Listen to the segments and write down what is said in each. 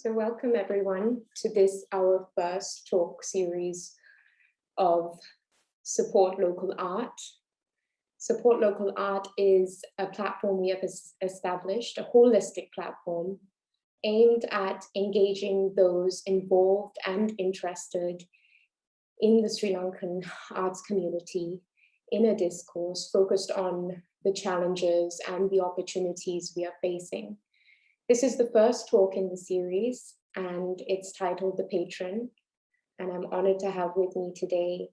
So welcome everyone to this, our first talk series of Support Local Art. Support Local Art is a platform we have established, a holistic platform aimed at engaging those involved and interested in the Sri Lankan arts community in a discourse focused on the challenges and the opportunities we are facing. This is the first talk in the series, and it's titled The Patron. And I'm honored to have with me today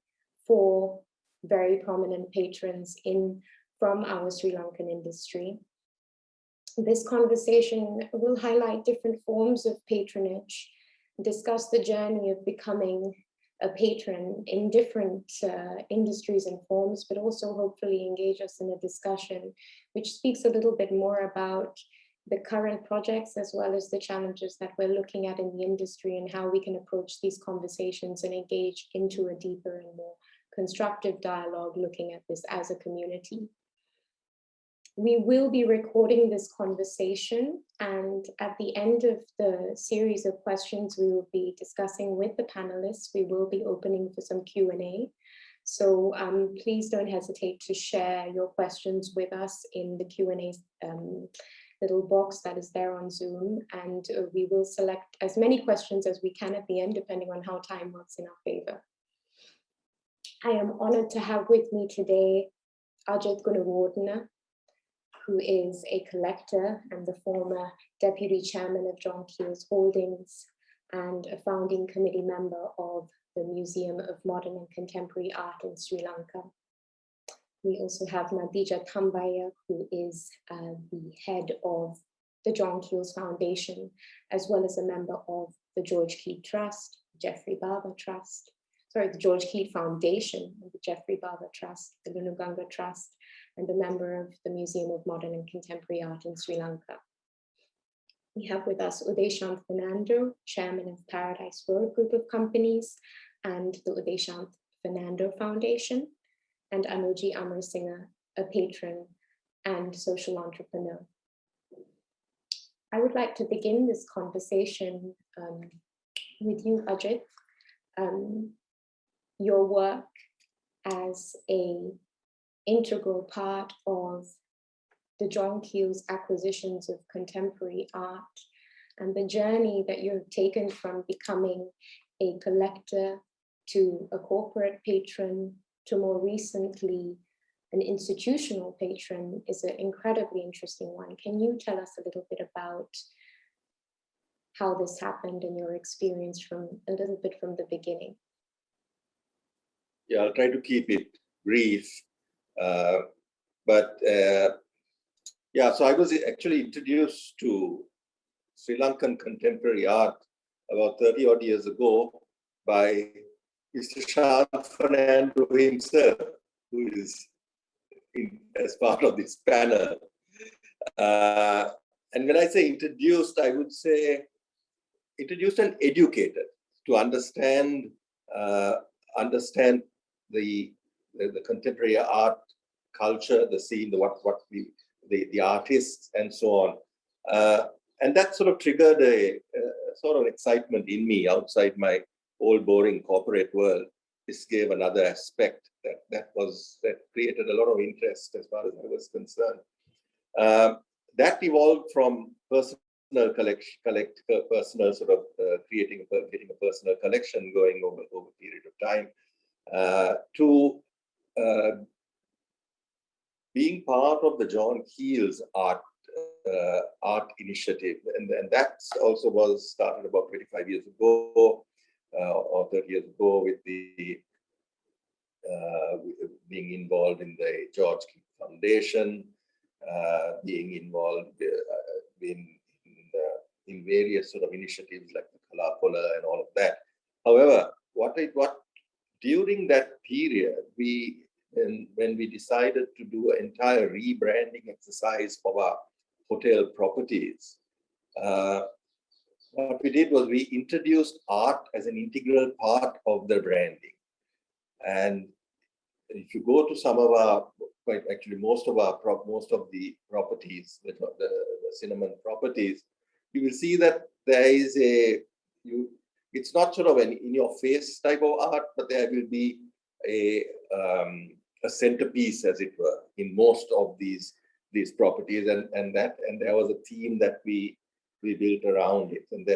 4 very prominent patrons from our Sri Lankan industry. This conversation will highlight different forms of patronage, discuss the journey of becoming a patron in different industries and forms, but also hopefully engage us in a discussion which speaks a little bit more about the current projects as well as the challenges that we're looking at in the industry and how we can approach these conversations and engage into a deeper and more constructive dialogue looking at this as a community. We will be recording this conversation, and at the end of the series of questions we will be discussing with the panelists, we will be opening for some Q&A. So please don't hesitate to share your questions with us in the Q&A little box that is there on Zoom, and we will select as many questions as we can at the end, depending on how time works in our favor. I am honored to have with me today Ajit Gunewardene, who is a collector and the former deputy chairman of John Keel's Holdings and a founding committee member of the Museum of Modern and Contemporary Art in Sri Lanka. We also have Nadija, who is the head of the John Keel's Foundation, as well as a member of the George Keel Trust, Jeffrey Barber Trust, the George Keel Foundation, the Jeffrey Barber Trust, the Lunuganga Trust, and a member of the Museum of Modern and Contemporary Art in Sri Lanka. We have with us Udayshanth Fernando, chairman of Paradise Road Group of Companies and the Udayshanth Fernando Foundation, and Anojie Amerasinghe, a patron and social entrepreneur. I would like to begin this conversation with you, Ajit. Your work as an integral part of the John Keel's acquisitions of contemporary art and the journey that you've taken from becoming a collector to a corporate patron to more recently an institutional patron is an incredibly interesting one. Can you tell us a little bit about how this happened and your experience from a little bit from the beginning? Yeah, I'll try to keep it brief. So I was actually introduced to Sri Lankan contemporary art about 30 odd years ago by Mr. Saskia Fernando himself, who is as part of this panel. And when I say introduced, I would say introduced and educated to understand the contemporary art culture, the scene, the artists, and so on. And that sort of triggered a sort of excitement in me outside my old boring corporate world. This gave another aspect that created a lot of interest as far as I was concerned. That evolved from personal personal sort of getting a personal collection going over a period of time to being part of the John Keel's art initiative, and that also was started about 25 years ago or 30 years ago with the being involved in the George Keel Foundation, being involved in various sort of initiatives like the Kalapola and all of that. However, what during that period, when we decided to do an entire rebranding exercise of our hotel properties, what we did was we introduced art as an integral part of the branding. And if you go to some of our, quite actually most of the properties, the cinnamon properties, you will see that there is it's not sort of an in-your-face type of art, but there will be a centerpiece, as it were, in most of these properties, and there was a theme that we built around it, and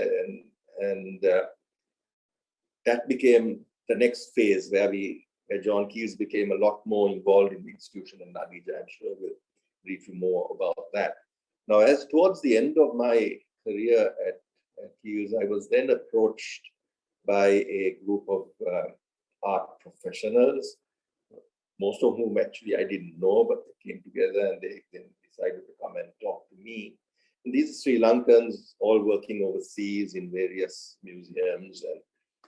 that became the next phase where John Keys became a lot more involved in the institution, and Nadija, I'm sure, will brief you more about that. Now, as towards the end of my career at Keys, I was then approached by a group of art professionals, most of whom actually I didn't know, but they came together and they then decided to come and talk to me. And these are Sri Lankans, all working overseas in various museums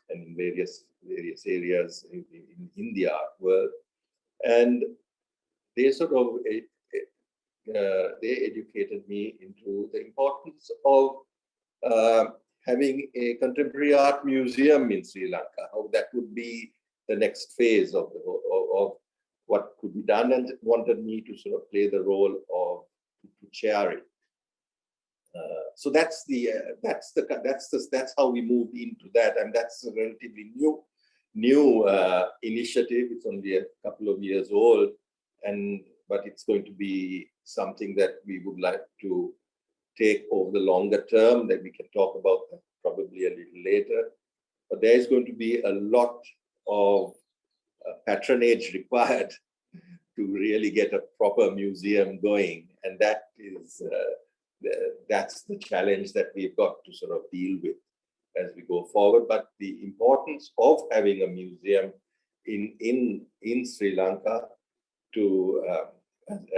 and in various areas in the art world. And they sort of they educated me into the importance of having a contemporary art museum in Sri Lanka, how that would be the next phase of what could be done, and wanted me to sort of play the role of to chair it. So that's how we moved into that, and that's a relatively new initiative. It's only a couple of years old, but it's going to be something that we would like to take over the longer term, that we can talk about that probably a little later. But there is going to be a lot of patronage required to really get a proper museum going, and that's the challenge that we've got to sort of deal with as we go forward. But the importance of having a museum in Sri Lanka to